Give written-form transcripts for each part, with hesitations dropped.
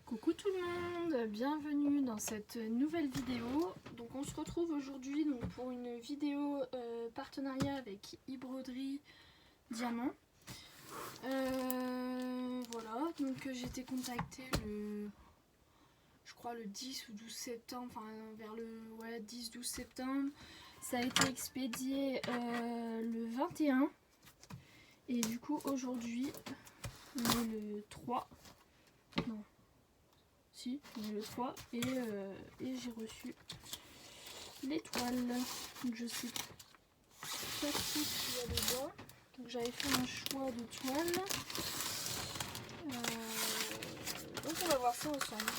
Coucou tout le monde, bienvenue dans cette nouvelle vidéo. Donc on se retrouve aujourd'hui pour une vidéo partenariat avec e-broderie Diamant. Voilà, donc j'ai été contactée je crois le 10 ou 12 septembre, enfin vers le 10-12 septembre. Ça a été expédié le 21 et du coup aujourd'hui on est le 3. Non. Si, on est le 3 et j'ai reçu l'étoile. Donc je sais pas trop ce qu'il y a dedans. Donc j'avais fait un choix de toile. Donc on va voir ça ensemble.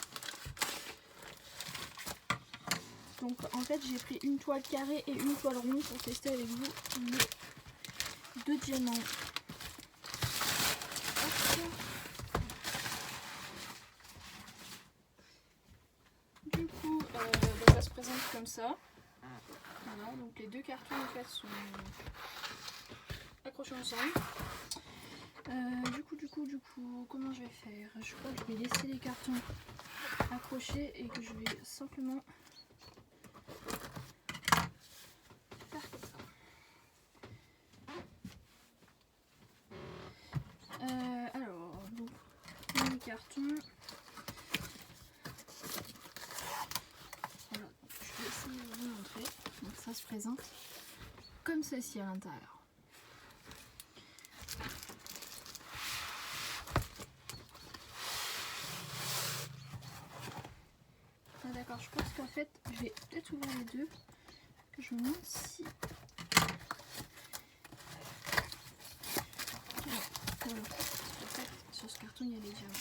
Donc en fait j'ai pris une toile carrée et une toile ronde pour tester avec vous les deux diamants. Du coup, ça se présente comme ça. Voilà, donc les deux cartons en fait sont accrochés ensemble. Du coup, comment je vais faire? Je crois que je vais laisser les cartons accrochés et que je vais simplement faire comme ça. Alors, donc les cartons. Voilà, je vais essayer de vous montrer. Donc ça se présente comme ceci à l'intérieur. Ah d'accord, je pense qu'en fait, je vais peut-être ouvrir les deux. Que je me demande si... Voilà. En fait, sur ce carton, il y a les diamants.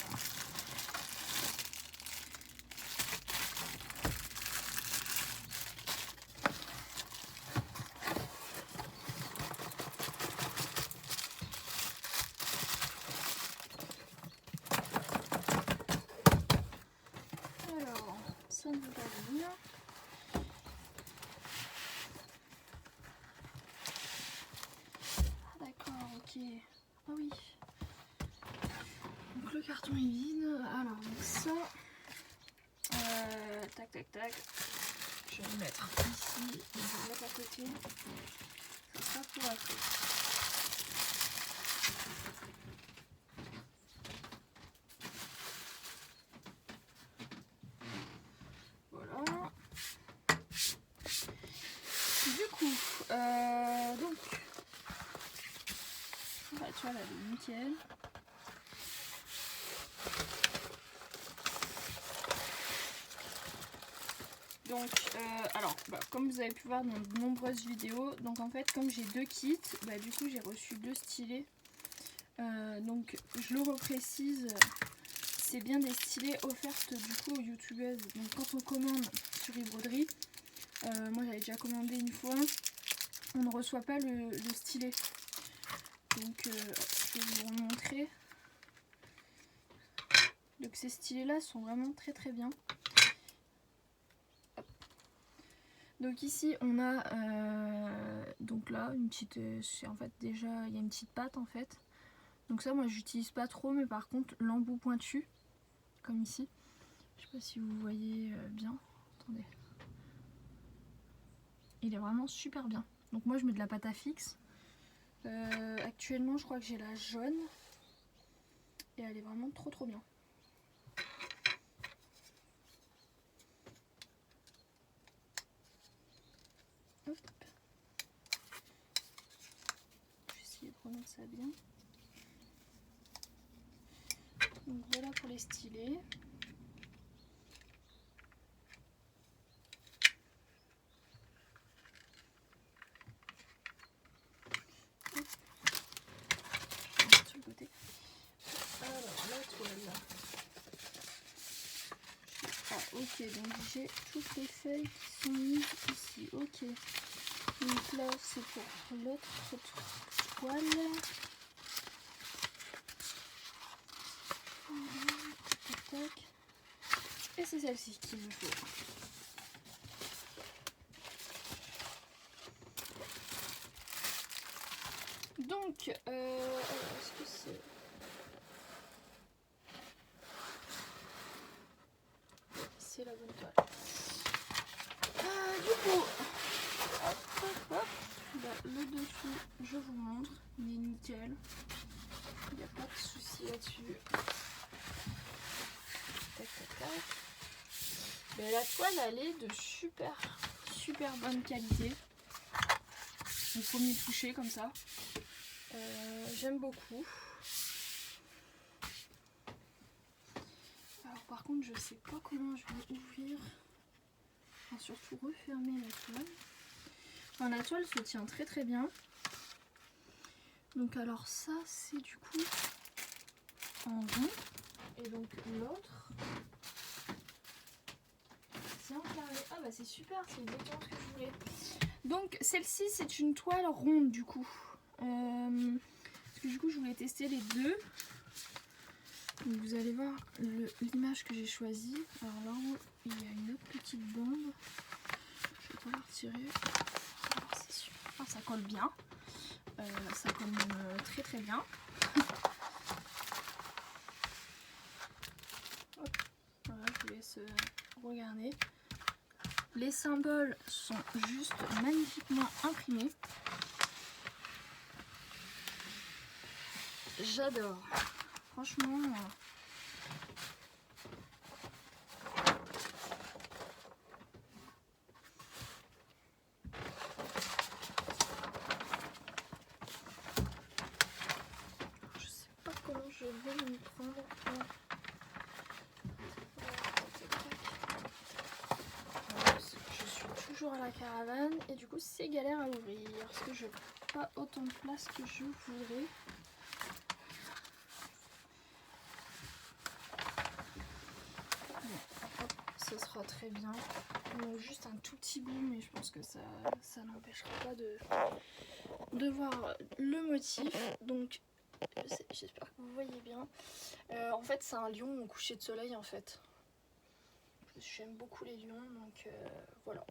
Alors, ça ne veut pas venir. Ah d'accord, ok. Ah oui. Donc le carton est vide. Alors, donc ça... tac tac tac. Je vais le mettre ici. Je vais le mettre à côté. Ça sera pour après. Voilà. Du coup, donc la toile elle est nickel. Donc, alors, comme vous avez pu voir dans de nombreuses vidéos, donc en fait, comme j'ai deux kits, du coup j'ai reçu deux stylets. Donc, je le reprécise, c'est bien des stylets offertes du coup aux youtubeuses. Donc, quand on commande sur e-broderie, moi j'avais déjà commandé une fois, on ne reçoit pas le stylet. Donc, je vais vous remontrer. Donc, ces stylets là sont vraiment très très bien. Donc ici on a donc là une petite, en fait déjà il y a une petite patte en fait. Donc ça moi j'utilise pas trop, mais par contre l'embout pointu comme ici, je sais pas si vous voyez bien, attendez, il est vraiment super bien. Donc moi je mets de la pâte à fixe. Actuellement je crois que j'ai la jaune et elle est vraiment trop bien. Hop. Je vais essayer de remettre ça bien. Donc voilà pour les stylets. Sur le côté. Alors la toile. Ah ok, donc j'ai toutes les feuilles qui sont mises ici. Ok. Donc là c'est pour l'autre toile. Tac, tac. Et c'est celle-ci qu'il me faut. Donc, est-ce que c'est... la bonne toile. Du coup, hop. Bah, le dessus, je vous montre, il est nickel. Il n'y a pas de souci là-dessus. Tac. Mais la toile, elle est de super bonne qualité. Au premier toucher comme ça. J'aime beaucoup. Alors par contre, je sais pas comment je vais ouvrir. Enfin, surtout refermer la toile. Enfin, la toile se tient très bien. Donc alors ça, c'est du coup en rond. Et donc l'autre, c'est en carré. Ah bah c'est super, c'est exactement ce que je voulais. Donc celle-ci, c'est une toile ronde du coup. Parce que du coup, je voulais tester les deux. Donc vous allez voir l'image que j'ai choisie. Alors là, il y a une autre petite bande. Je vais pas la retirer. Alors, c'est super. Enfin, ça colle bien. Ça colle même très bien. Hop. Voilà, je vous laisse regarder. Les symboles sont juste magnifiquement imprimés. J'adore. Franchement. Je sais pas comment je vais m'y prendre. Je suis toujours à la caravane et du coup c'est galère à ouvrir parce que je n'ai pas autant de place que je voudrais. Ce sera très bien. Juste un tout petit bout, mais je pense que ça n'empêchera pas de voir le motif. Donc j'espère que vous voyez bien. En fait c'est un lion au coucher de soleil en fait. J'aime beaucoup les lions, donc voilà.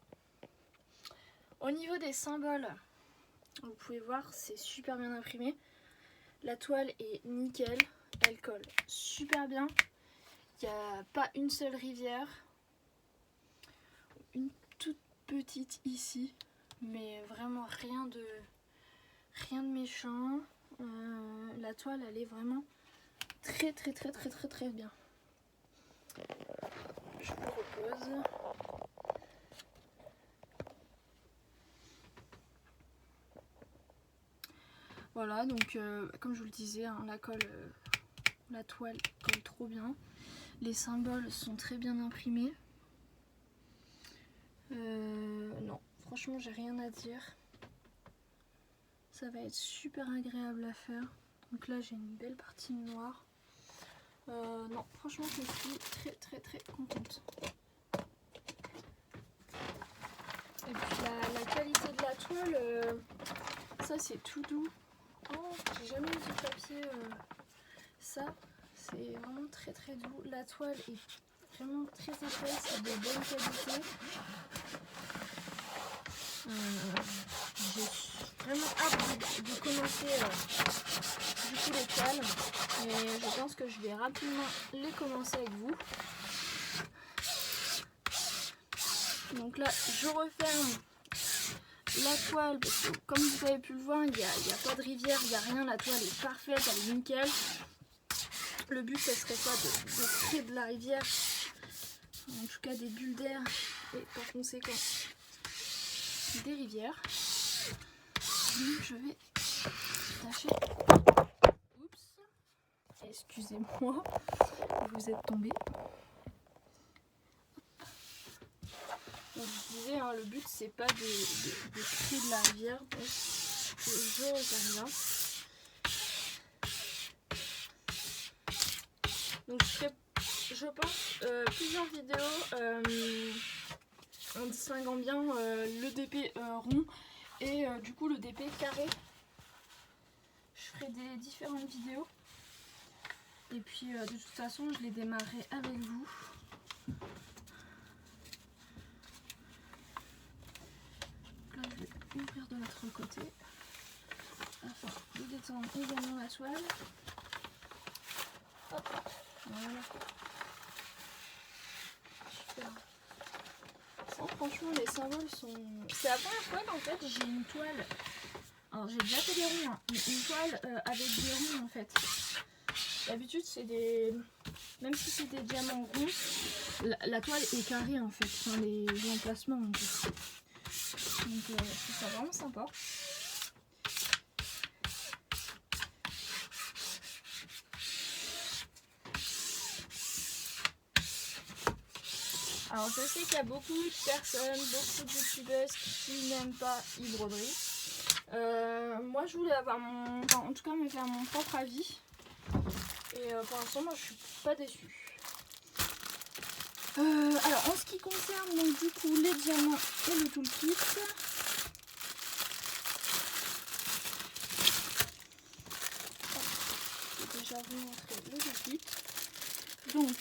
Au niveau des symboles, vous pouvez voir, c'est super bien imprimé. La toile est nickel, elle colle super bien. Il n'y a pas une seule rivière. Une toute petite ici, mais vraiment rien de méchant. La toile, elle est vraiment très bien. Je vous repose. Voilà, donc comme je vous le disais, hein, la toile colle trop bien. Les symboles sont très bien imprimés. Non, franchement, j'ai rien à dire. Ça va être super agréable à faire. Donc là, j'ai une belle partie noire. Non, franchement, je suis très contente. Et puis la qualité de la toile, ça c'est tout doux. Oh, j'ai jamais eu du papier. Ça, c'est vraiment très doux. La toile est vraiment très épaisse, c'est de bonne qualité. J'ai vraiment hâte de commencer du coup les toiles. Et je pense que je vais rapidement les commencer avec vous. Donc là, je referme la toile parce que comme vous avez pu le voir, il n'y a pas de rivière, il n'y a rien. La toile est parfaite, elle est nickel. Le but, ce serait pas de créer de la rivière, en tout cas des bulles d'air et par conséquent des rivières. Donc je vais tâcher. Oups, excusez-moi, vous êtes tombé. Donc je disais, hein, le but c'est pas de créer de la rivière, donc je reviens bien. Donc je ferai, je pense, plusieurs vidéos en distinguant bien le DP rond et du coup le DP carré. Je ferai des différentes vidéos. Et puis de toute façon je les démarrerai avec vous. Donc là je vais ouvrir de l'autre côté afin de détendre également la toile. Hop, voilà. Super. franchement les symboles sont... C'est la première fois qu'en fait j'ai une toile. Alors j'ai déjà fait des ronds, hein, mais une toile avec des ronds en fait. D'habitude c'est des... Même si c'est des diamants ronds, la toile est carrée en fait. Enfin les emplacements en fait. Donc je trouve ça vraiment sympa. Alors je sais qu'il y a beaucoup de personnes, beaucoup de youtubeuses qui n'aiment pas les broderies. Moi je voulais avoir mon... Enfin, en tout cas me faire mon propre avis. Et pour l'instant moi je suis pas déçue. Alors en ce qui concerne donc du coup les diamants et le toolkit. Je vais déjà vous montrer le toolkit. Donc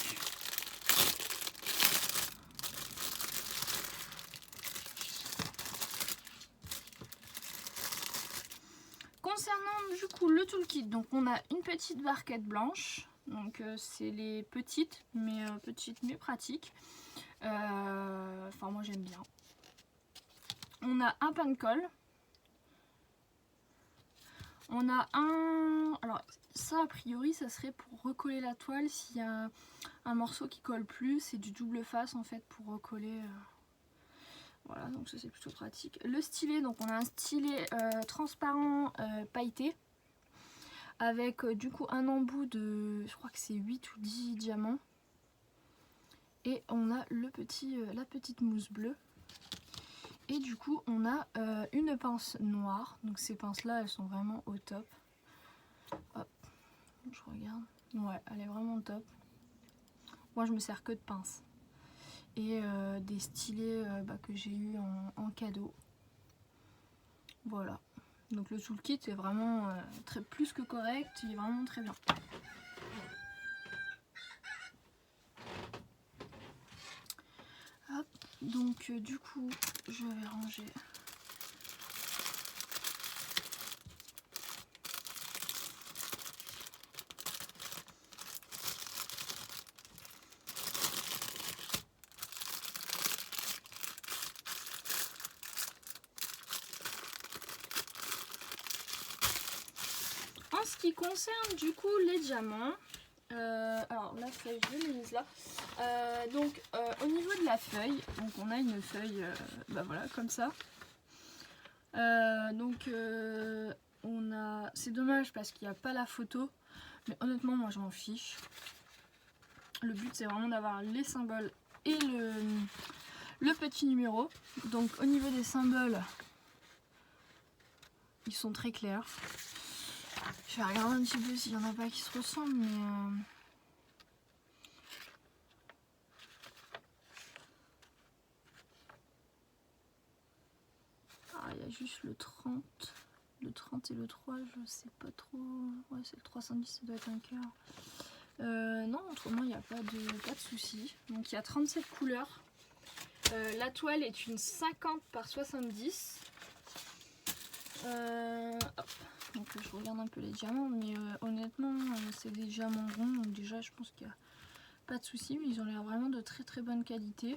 concernant du coup le toolkit, donc on a une petite barquette blanche, donc c'est les petites mais pratiques. Enfin moi j'aime bien. On a un pain de colle. On a un... Alors ça a priori ça serait pour recoller la toile s'il y a un morceau qui colle plus. C'est du double face en fait pour recoller. Voilà, donc ça c'est plutôt pratique. Le stylet, donc on a un stylet transparent pailleté. Avec du coup un embout de, je crois que c'est 8 ou 10 diamants. Et on a le petit, la petite mousse bleue. Et du coup on a une pince noire. Donc ces pinces là elles sont vraiment au top. Hop, je regarde. Ouais, elle est vraiment top. Moi je me sers que de pinces. Et des stylets que j'ai eu en cadeau. Voilà. Donc le toolkit est vraiment plus que correct, il est vraiment très bien. Hop, donc du coup je vais ranger. En ce qui concerne du coup les diamants, alors la feuille je l'ai mise là. Donc au niveau de la feuille, donc on a une feuille voilà comme ça. On a, c'est dommage parce qu'il n'y a pas la photo, mais honnêtement moi je m'en fiche. Le but c'est vraiment d'avoir les symboles et le petit numéro. Donc au niveau des symboles, ils sont très clairs. Je vais regarder un petit peu s'il n'y en a pas qui se ressemblent, mais... Ah, il y a juste le 30. Le 30 et le 3, je sais pas trop... Ouais, c'est le 310, ça doit être un cœur. Non, autrement, il n'y a pas de souci. Donc, il y a 37 couleurs. La toile est une 50 par 70. Hop. Donc je regarde un peu les diamants, mais honnêtement c'est des diamants ronds, donc déjà je pense qu'il n'y a pas de souci, mais ils ont l'air vraiment de très très bonne qualité.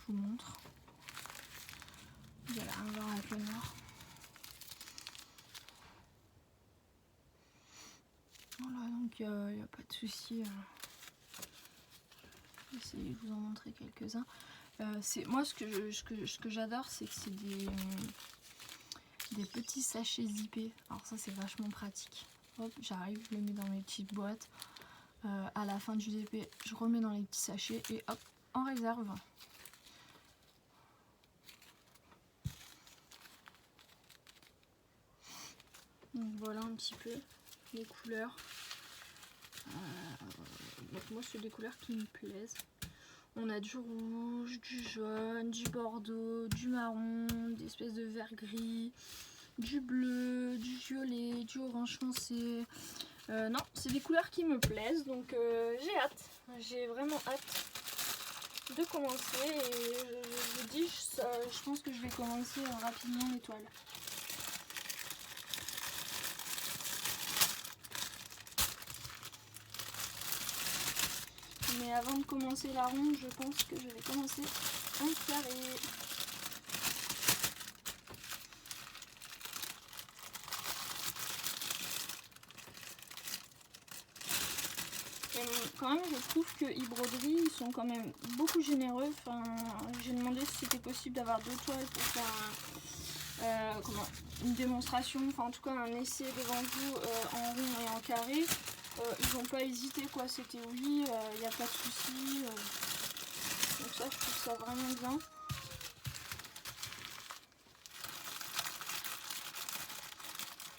Je vous montre. Il y a là un noir avec le noir. Voilà, donc il n'y a pas de souci. Je vais essayer de vous en montrer quelques-uns. Moi ce que j'adore, c'est que c'est des petits sachets zippés. Alors ça c'est vachement pratique. Hop, j'arrive, je le mets dans mes petites boîtes. À la fin du DP, je remets dans les petits sachets et hop, en réserve. Donc voilà un petit peu les couleurs. Donc moi c'est des couleurs qui me plaisent. On a du rouge, du jaune, du bordeaux, du marron, des espèces de vert gris, du bleu, du violet, du orange foncé. Non, c'est des couleurs qui me plaisent, donc j'ai hâte. J'ai vraiment hâte de commencer et je vous dis, je pense que je vais commencer rapidement les toiles. Mais avant de commencer la ronde, je pense que je vais commencer un carré. Et quand même, je trouve que e-broderie, ils sont quand même beaucoup généreux. Enfin, j'ai demandé si c'était possible d'avoir 2 toiles pour faire une démonstration, enfin en tout cas un essai devant vous en rond et en carré. Ils n'ont pas hésité quoi, c'était oui, il n'y a pas de souci. Donc ça, je trouve ça vraiment bien.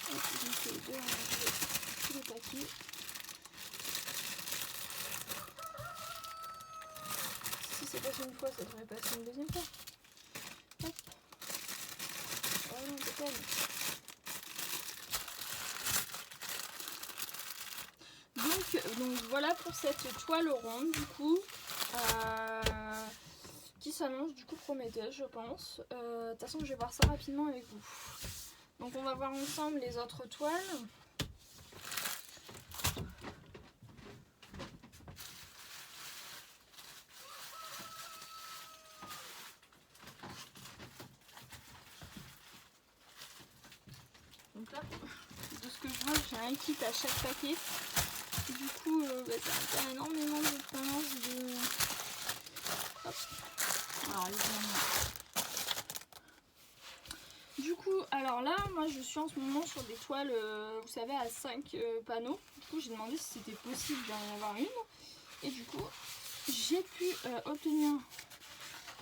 J'essaie de ranger tous les papiers. Si c'est passé une fois, ça devrait passer une deuxième fois. Hop. Voilà, impeccable. Donc voilà pour cette toile ronde du coup. Qui s'annonce du coup prometteuse, je pense. De toute façon, je vais voir ça rapidement avec vous. Donc on va voir ensemble les autres toiles. Donc là, de ce que je vois, j'ai un kit à chaque paquet. Et du coup, ça a énormément de pinces, de... Hop. Alors, du coup, alors là, moi je suis en ce moment sur des toiles, vous savez, à 5 panneaux. Du coup, j'ai demandé si c'était possible d'en avoir une. Et du coup, j'ai pu obtenir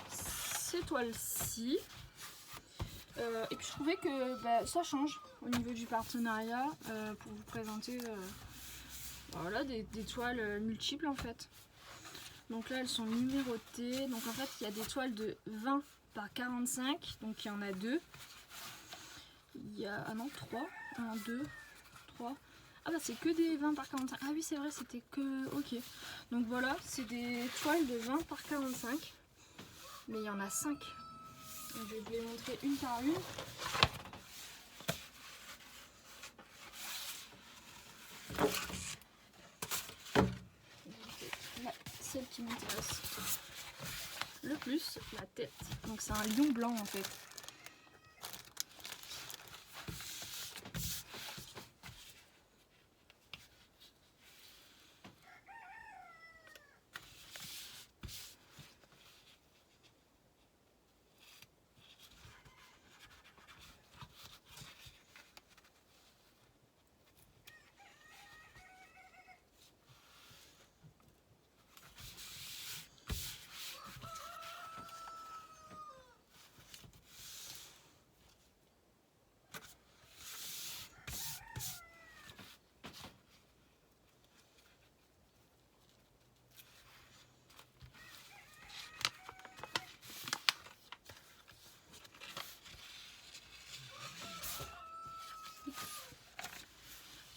ces toiles-ci. Et puis je trouvais que ça change au niveau du partenariat pour vous présenter voilà, des toiles multiples en fait. Donc là elles sont numérotées. Donc en fait il y a des toiles de 20 par 45. Donc il y en a 2. Il y a... Ah non 3. 1, 2, 3. Ah bah c'est que des 20 par 45. Ah oui c'est vrai c'était que... Ok. Donc voilà c'est des toiles de 20 par 45. Mais il y en a 5. Je vais vous les montrer une par une. Là, celle qui m'intéresse le plus, la tête. Donc c'est un lion blanc en fait.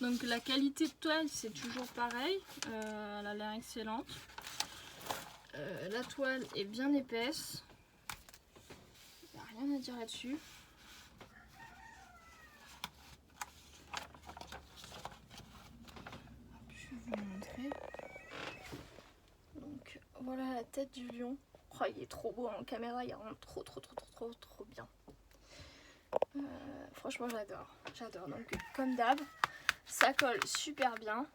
Donc la qualité de toile c'est toujours pareil, elle a l'air excellente. La toile est bien épaisse, il n'y a rien à dire là-dessus. Je vais vous montrer. Donc voilà la tête du lion. Oh, il est trop beau en caméra, il rend trop bien. Franchement j'adore. Donc comme d'hab, ça colle super bien.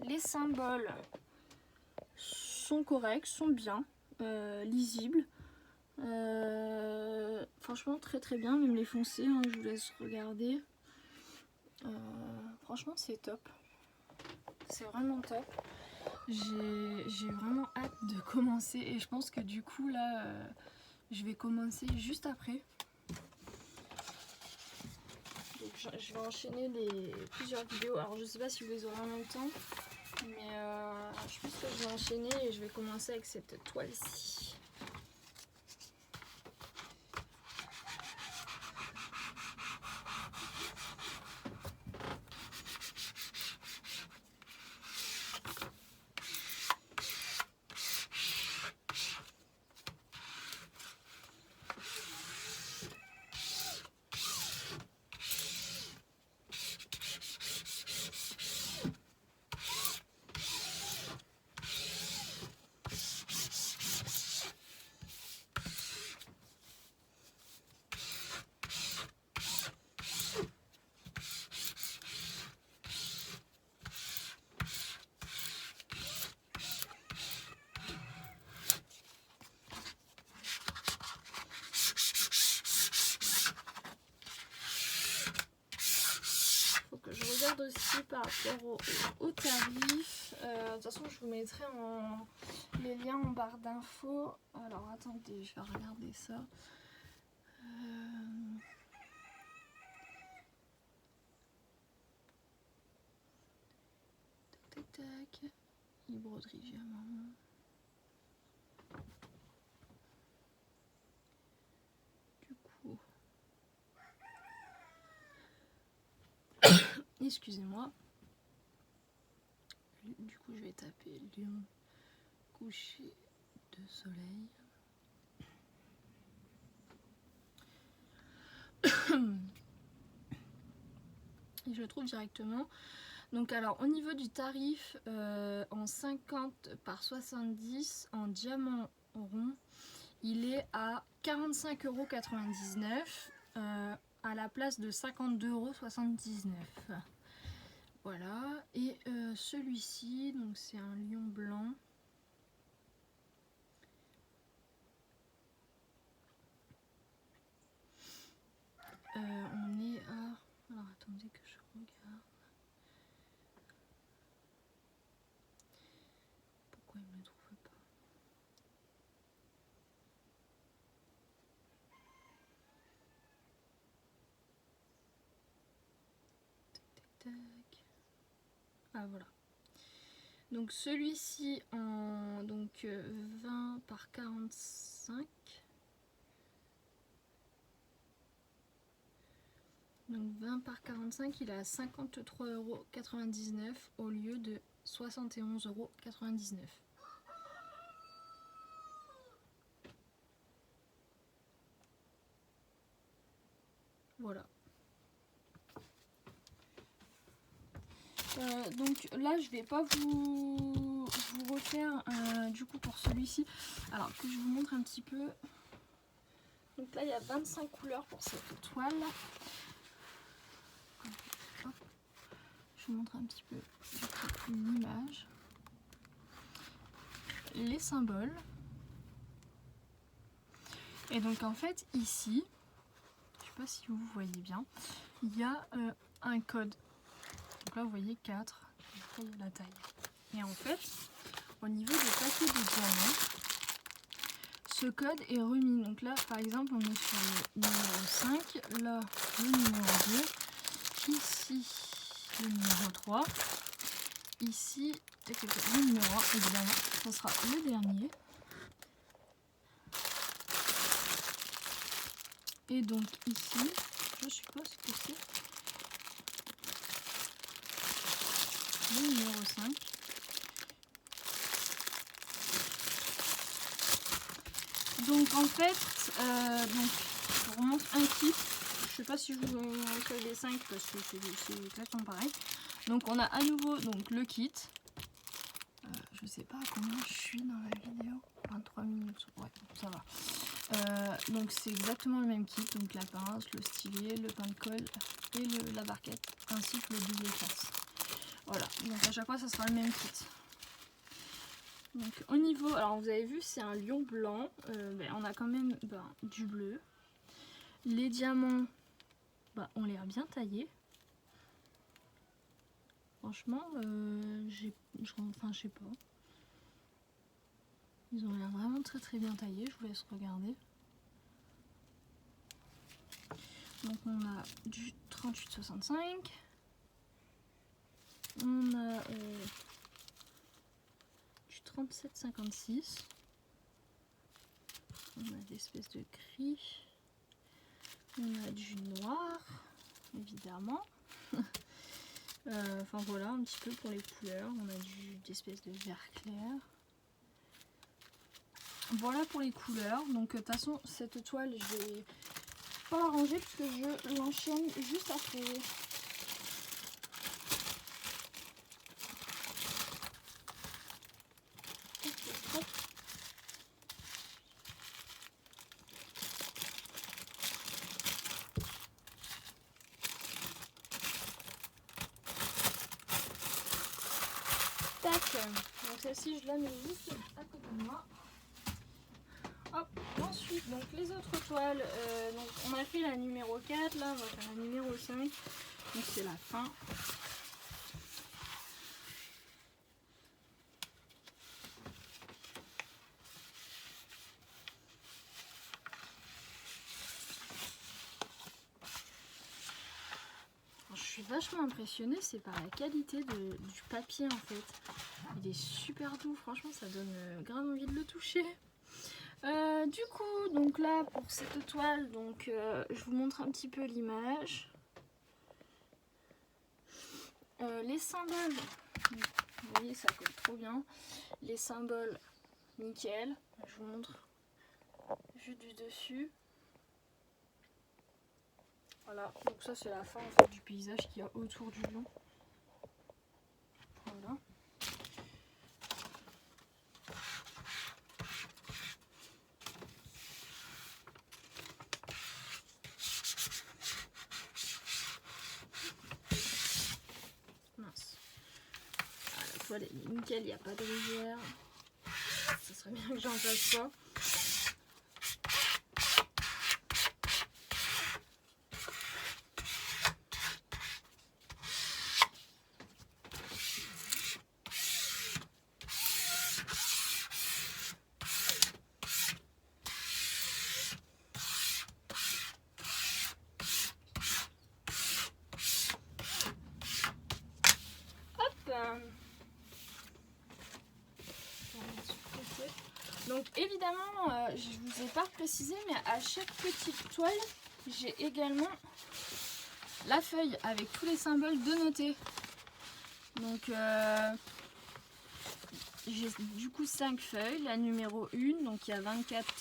Les symboles sont corrects, sont bien, lisibles. Franchement très bien, même les foncés, hein, je vous laisse regarder. Franchement c'est top. C'est vraiment top. J'ai vraiment hâte de commencer et je pense que du coup là je vais commencer juste après. Donc je vais enchaîner plusieurs vidéos. Alors je sais pas si vous les aurez en même temps, mais je pense que je vais enchaîner et je vais commencer avec cette toile-ci. aussi par rapport au tarif. De toute façon, je vous mettrai les liens en barre d'infos. Alors attendez, je vais regarder ça. Tac, tac, tac. Broderie diamant. Du coup, excusez-moi. Du coup, je vais taper lion coucher de soleil. Et je le trouve directement. Donc alors au niveau du tarif, en 50 par 70 en diamant rond, il est à 45,99 € à la place de 52,79 €. Voilà, et celui-ci, donc c'est un lion blanc. On est à... Alors attendez que je regarde. Pourquoi il ne me trouve pas? Tac, tac, tac. Ah voilà. Donc celui-ci en donc 20 par 45. Donc 20 par 45, il est à 53,99 € au lieu de 71,99 €. Voilà. Donc là, je vais pas vous refaire du coup pour celui-ci. Alors que je vous montre un petit peu. Donc là, il y a 25 couleurs pour cette toile. Hop. Je vous montre un petit peu une image. Les symboles. Et donc en fait, ici, je sais pas si vous voyez bien, il y a un code. Donc là, vous voyez 4, après il y a la taille. Et en fait, au niveau des paquets de diamants, ce code est remis. Donc là, par exemple, on est sur le numéro 5, là, le numéro 2, ici, le numéro 3, ici, le numéro 1, évidemment, ce sera le dernier. Et donc ici, je suppose que c'est le numéro 5. Donc en fait, donc, je vous remonte un kit. Je sais pas si je vous fais les 5 parce que c'est exactement pareil. Donc on a à nouveau donc, le kit. Je sais pas à combien je suis dans la vidéo. 23 minutes, ouais, ça va. Donc c'est exactement le même kit. Donc la pince, le stylet, le pain de colle et la barquette, ainsi que le double face. Voilà, donc à chaque fois ça sera le même kit. Donc au niveau, alors vous avez vu c'est un lion blanc, on a quand même du bleu. Les diamants, on les a bien taillés. Franchement, je sais pas. Ils ont l'air vraiment très très bien taillés, je vous laisse regarder. Donc on a du 38,65. On a du 37,56. On a des espèces de gris. On a du noir, évidemment. Enfin voilà, un petit peu pour les couleurs. On a des espèces de vert clair. Voilà pour les couleurs. Donc de toute façon, cette toile, je vais pas la ranger parce que je l'enchaîne juste après. Donc celle-ci je la mets juste à côté de moi. Hop. Ensuite donc les autres toiles, donc on a fait la numéro 4, là on va faire la numéro 5, donc c'est la fin. vachement impressionnée, c'est par la qualité du papier en fait. Il est super doux, franchement ça donne grave envie de le toucher. Du coup, donc là pour cette toile, donc je vous montre un petit peu l'image. Les symboles, vous voyez ça colle trop bien. Les symboles, nickel. Je vous montre juste du dessus. Voilà, donc ça c'est la fin en fait, du paysage qu'il y a autour du lion. Voilà. Mince. Ah, la toile elle est nickel, il n'y a pas de rivière. Ça serait bien que j'en fasse pas. Donc évidemment, je vous ai pas précisé, mais à chaque petite toile, j'ai également la feuille avec tous les symboles de noter. Donc j'ai du coup 5 feuilles, la numéro 1, donc il y a 24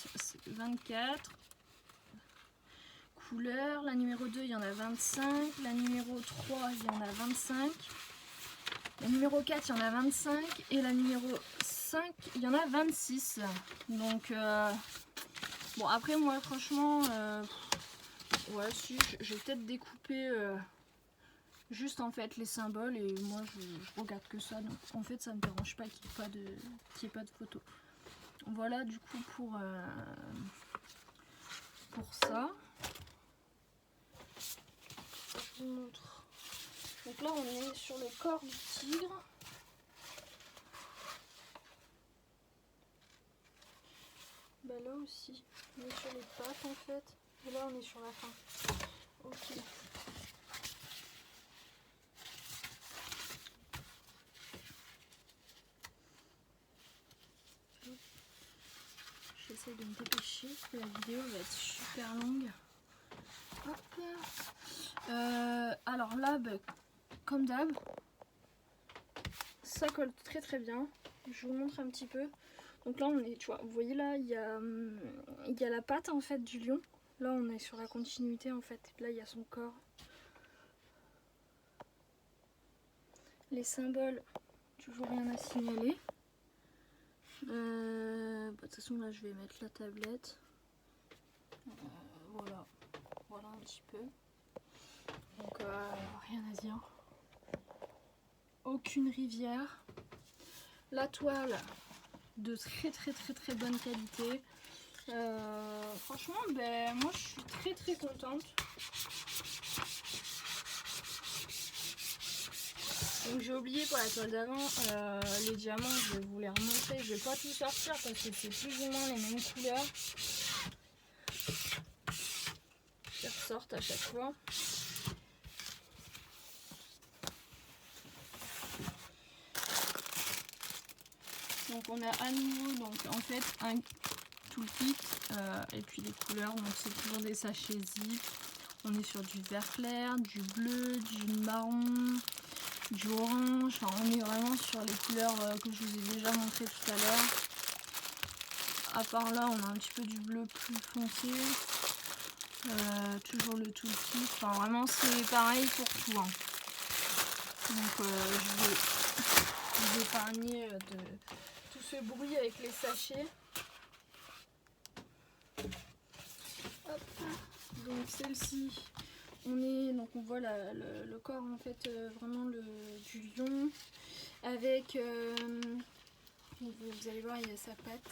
couleurs, la numéro 2 il y en a 25, la numéro 3 il y en a 25, la numéro 4 il y en a 25 et la numéro 5 il y en a 26. Donc bon après moi franchement ouais si je vais peut-être découper juste en fait les symboles et moi je regarde que ça, donc en fait ça me dérange pas qu'il n'y ait pas de photo. Voilà du coup pour ça. Je vous montre. Donc là on est sur le corps du tigre. Bah là aussi, on est sur les pattes en fait. Et là on est sur la fin. Ok. J'essaie de me dépêcher parce que la vidéo va être super longue. Hop. Alors là, bah, comme d'hab, ça colle très très bien. Je vous montre un petit peu. Donc là on est, tu vois, vous voyez là, il y a la patte en fait du lion. Là on est sur la continuité en fait. Là il y a son corps. Les symboles, toujours rien à signaler. De toute façon là je vais mettre la tablette. Voilà un petit peu. Donc rien à dire. Aucune rivière. La toile de très bonne qualité. Franchement ben moi je suis très contente. Donc j'ai oublié pour la toile d'avant, les diamants je vais vous les remontrer, je vais pas tout sortir parce que c'est plus ou moins les mêmes couleurs qui ressortent à chaque fois. Donc on a à nouveau donc en fait un toolkit et puis les couleurs, donc c'est toujours des sachets zip. On est sur du vert clair, du bleu, du marron, du orange, enfin, on est vraiment sur les couleurs que je vous ai déjà montré tout à l'heure. À part là on a un petit peu du bleu plus foncé, toujours le toolkit, enfin vraiment c'est pareil pour tout hein. Donc je vais vous épargner de tout ce bruit avec les sachets. Hop. Donc celle-ci, on voit le corps en fait vraiment du lion avec vous allez voir il y a sa patte.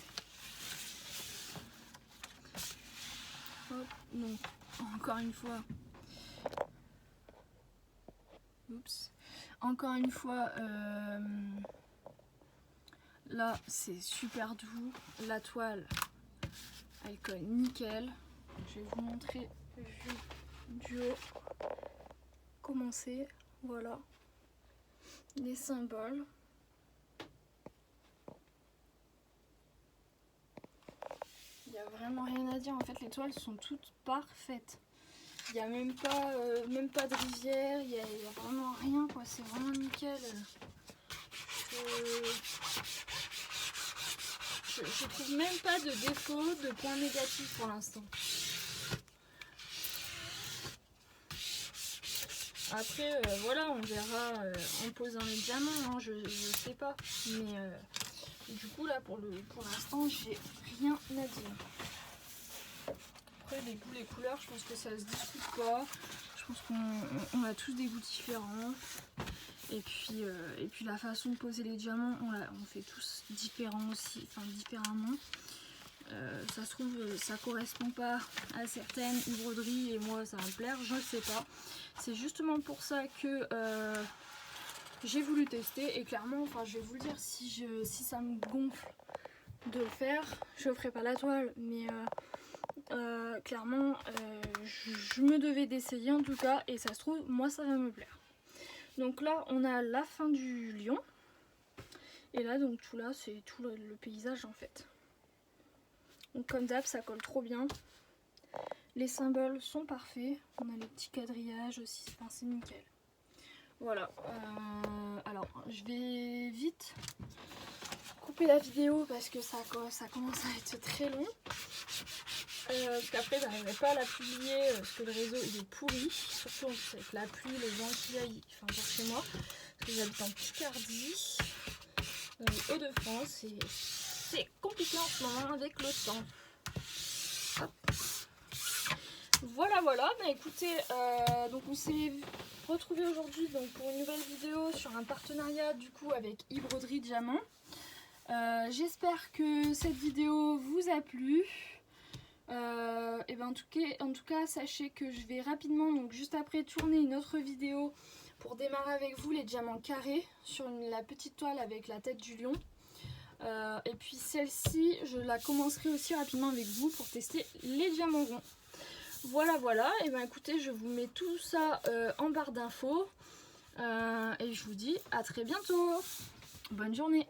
Hop, donc encore une fois, encore une fois là c'est super doux, la toile elle colle nickel. Je vais vous montrer du haut comment c'est. Voilà les symboles. Il n'y a vraiment rien à dire, en fait les toiles sont toutes parfaites. Il n'y a même pas de rivière, il y a vraiment rien quoi, c'est vraiment nickel. Je trouve même pas de défaut, de points négatifs pour l'instant. Après, voilà, on verra en posant les diamants, hein, je sais pas. Mais du coup, là, pour l'instant, j'ai rien à dire. Après, les goûts, les couleurs, je pense que ça se discute pas. Je pense qu'on a tous des goûts différents. Et puis la façon de poser les diamants, on fait tous différents aussi, enfin différemment. Ça se trouve, ça correspond pas à certaines broderies et moi ça va me plaire, je ne sais pas. C'est justement pour ça que j'ai voulu tester et clairement, enfin je vais vous le dire, si ça me gonfle de le faire, je ferai pas la toile, mais clairement je me devais d'essayer en tout cas et ça se trouve, moi ça va me plaire. Donc là on a la fin du lion et là donc tout là c'est tout le paysage en fait. Donc comme d'hab ça colle trop bien. Les symboles sont parfaits. On a les petits quadrillages aussi, enfin, c'est nickel. Voilà. Alors je vais vite couper la vidéo parce que ça commence à être très long. Parce qu'après j'arriverai pas à la publier parce que le réseau il est pourri. Surtout avec la pluie, le vent qu'il y a, enfin vers chez moi. Parce que j'habite en Picardie, dans les Hauts-de-France. Et c'est compliqué en ce moment avec le temps. Hop. Voilà, bah écoutez, donc on s'est retrouvés aujourd'hui pour une nouvelle vidéo sur un partenariat du coup avec e-broderie Diamant. J'espère que cette vidéo vous a plu. Et ben en tout cas, sachez que je vais rapidement, donc juste après, tourner une autre vidéo pour démarrer avec vous les diamants carrés sur la petite toile avec la tête du lion. Et puis celle-ci, je la commencerai aussi rapidement avec vous pour tester les diamants ronds. Voilà, et ben écoutez, je vous mets tout ça en barre d'infos et je vous dis à très bientôt. Bonne journée.